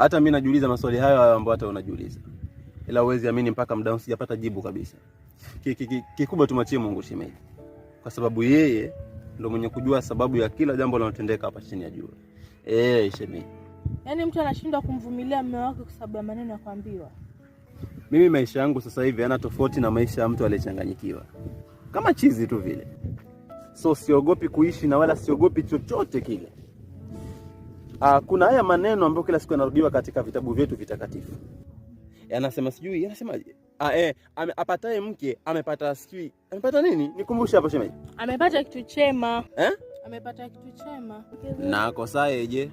Hata mimi najiuliza maswali hayo ambayo hata unajiuliza. Ila uwezi amini mpaka muda sijapata jibu kabisa. Kikubwa tumachie Mungu shemeji. Kwa sababu yeye ndio mwenye kujua sababu ya kila jambo linalotendeka hapa chini ya jua. Shemeji. Yaani mtu anashindwa kumvumilia mume wake kwa sababu ya maneno ya kuambiwa. Mimi maisha yangu sasa hivi yana tofauti na maisha ya mtu aliyechanganyikiwa. Kama chizi tu vile. So siogopi kuishi na wala siogopi chochote kile. Kuna haya maneno ambayo kila siku yanarudiwa katika vitabu vyetu vitakatifu. Yanasema sijui, yanasemaje? Apataye mke amepata sijui. Amepata nini? Nikumbushe hapo shemeji. Amepata kitu chema. Amepata kitu chema. Na akosaye je?